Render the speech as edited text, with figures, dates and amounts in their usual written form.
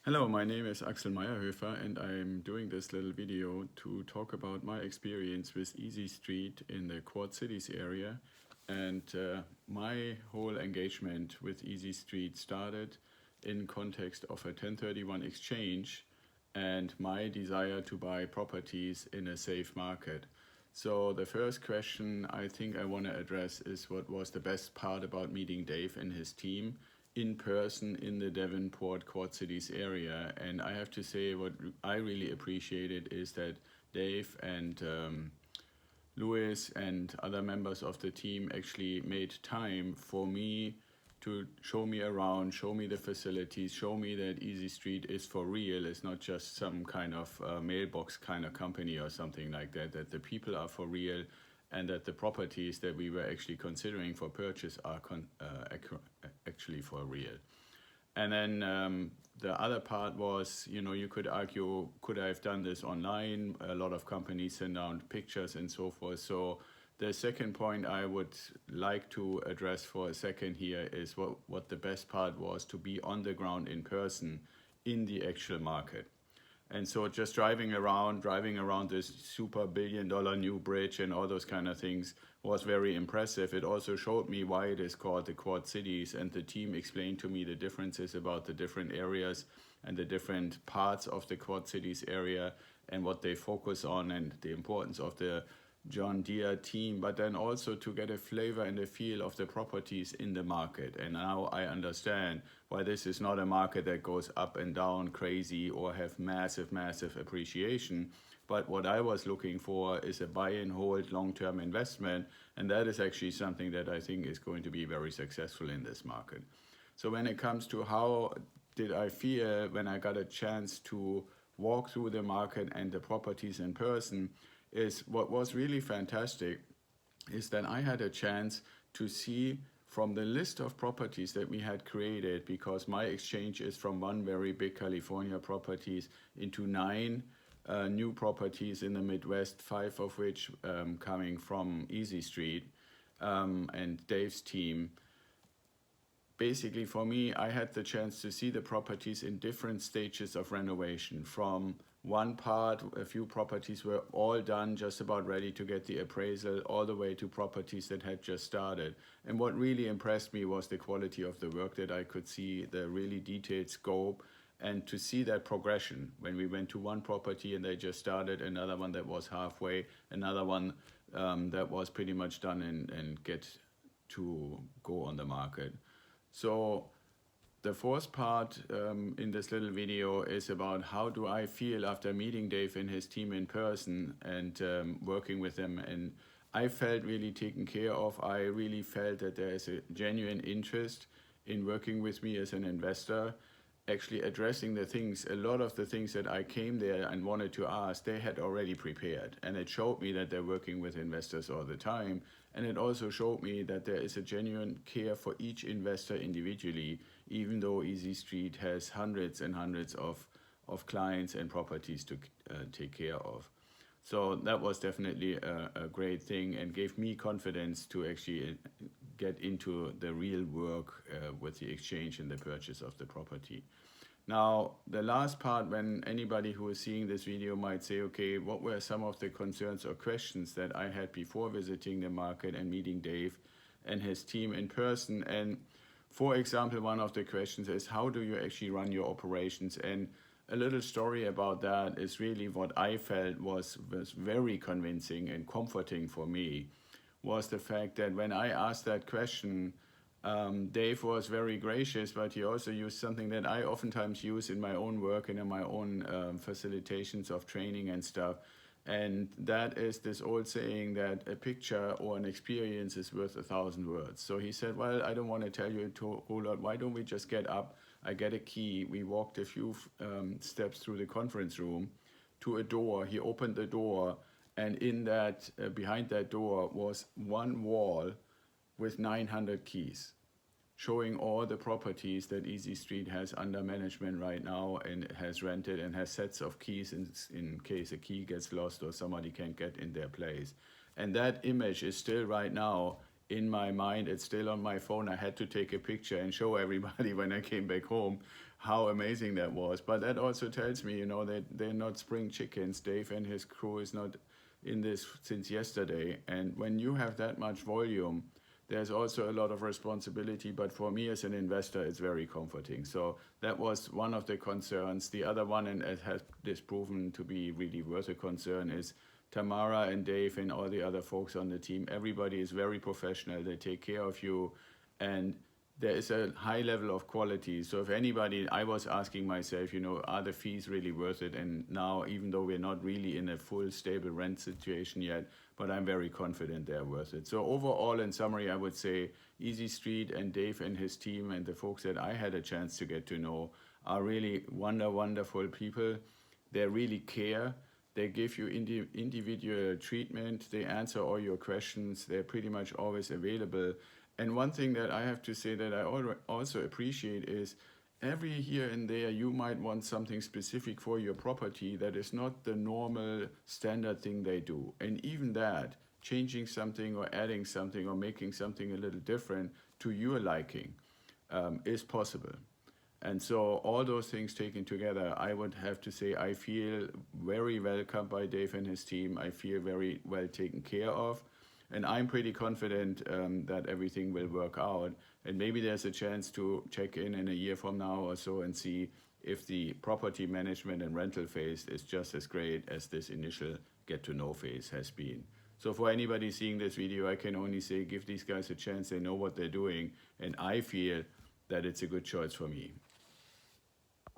Hello, my name is Axel and I'm doing this little video to talk about my experience with Easy Street in the Quad Cities area. And my whole engagement with Easy Street started in context of a 1031 exchange and my desire to buy properties in a safe market. So the first question I think I want to address is what was the best part about meeting Dave and his team in person in the Devonport Quad Cities area. And I have to say what I really appreciated is that Dave and Louis and other members of the team actually made time for me to show me around, show me the facilities, show me that Easy Street is for real. It's not just some kind of mailbox kind of company or something like that, that the people are for real and that the properties that we were actually considering for purchase are actually for real. And then the other part was, you could argue, could I have done this online? A lot of companies send out pictures and so forth. So the second point I would like to address for a second here is what the best part was to be on the ground in person in the actual market. And so just driving around this super billion-dollar new bridge and all those kind of things was very impressive. It also showed me why it is called the Quad Cities, and the team explained to me the differences about the different areas and the different parts of the Quad Cities area and what they focus on and the importance of the John Deere team, but then also to get a flavor and a feel of the properties in the market. And now I understand why this is not a market that goes up and down crazy or have massive appreciation. But what I was looking for is a buy and hold long-term investment. And that is actually something that I think is going to be very successful in this market. So when it comes to how did I feel when I got a chance to walk through the market and the properties in person, is what was really fantastic is that I had a chance to see from the list of properties that we had created, because my exchange is from one very big California properties into 9 new properties in the Midwest, 5 of which coming from Easy Street and Dave's team. Basically, for me, I had the chance to see the properties in different stages of renovation. From one part, a few properties were all done, just about ready to get the appraisal, all the way to properties that had just started. And what really impressed me was the quality of the work that I could see, the really detailed scope, and to see that progression. When we went to one property and they just started, another one that was halfway, another one that was pretty much done and get to go on the market. So the fourth part in this little video is about how do I feel after meeting Dave and his team in person and working with them. And I felt really taken care of. I really felt that there is a genuine interest in working with me as an investor, actually addressing the things, a lot of the things that I came there and wanted to ask, they had already prepared. And it showed me that they're working with investors all the time. And it also showed me that there is a genuine care for each investor individually, even though Easy Street has hundreds and hundreds of clients and properties to take care of. So that was definitely a great thing and gave me confidence to actually get into the real work with the exchange and the purchase of the property. Now, the last part, when anybody who is seeing this video might say, okay, what were some of the concerns or questions that I had before visiting the market and meeting Dave and his team in person? And for example, one of the questions is, how do you actually run your operations? And a little story about that is really what I felt was very convincing and comforting for me, was the fact that when I asked that question, Dave was very gracious, but he also used something that I oftentimes use in my own work and in my own facilitations of training and stuff. And that is this old saying that a picture or an experience is worth 1,000 words. So he said, well, I don't want to tell you a whole lot. Why don't we just get up? I get a key. We walked a few steps through the conference room to a door. He opened the door, and in that, behind that door was one wall with 900 keys, showing all the properties that Easy Street has under management right now and has rented, and has sets of keys in case a key gets lost or somebody can't get in their place. And that image is still right now in my mind. It's still on my phone. I had to take a picture and show everybody when I came back home how amazing that was. But that also tells me, you know, that they're not spring chickens. Dave and his crew is not in this since yesterday. And when you have that much volume, there's also a lot of responsibility, but for me as an investor, it's very comforting. So that was one of the concerns. The other one, and it has this proven to be really worth a concern, is Tamara and Dave and all the other folks on the team. Everybody is very professional. They take care of you, and there is a high level of quality. So if anybody, I was asking myself, you know, are the fees really worth it? And now, even though we're not really in a full stable rent situation yet, but I'm very confident they're worth it. So overall, in summary, I would say Easy Street and Dave and his team and the folks that I had a chance to get to know are really wonderful people. They really care. They give you individual treatment. They answer all your questions. They're pretty much always available. And one thing that I have to say that I also appreciate is every here and there you might want something specific for your property that is not the normal standard thing they do. And even that, changing something or adding something or making something a little different to your liking is possible. And so all those things taken together, I would have to say I feel very welcomed by Dave and his team. I feel very well taken care of. And I'm pretty confident that everything will work out. And maybe there's a chance to check in a year from now or so and see if the property management and rental phase is just as great as this initial get-to-know phase has been. So for anybody seeing this video, I can only say give these guys a chance. They know what they're doing. And I feel that it's a good choice for me.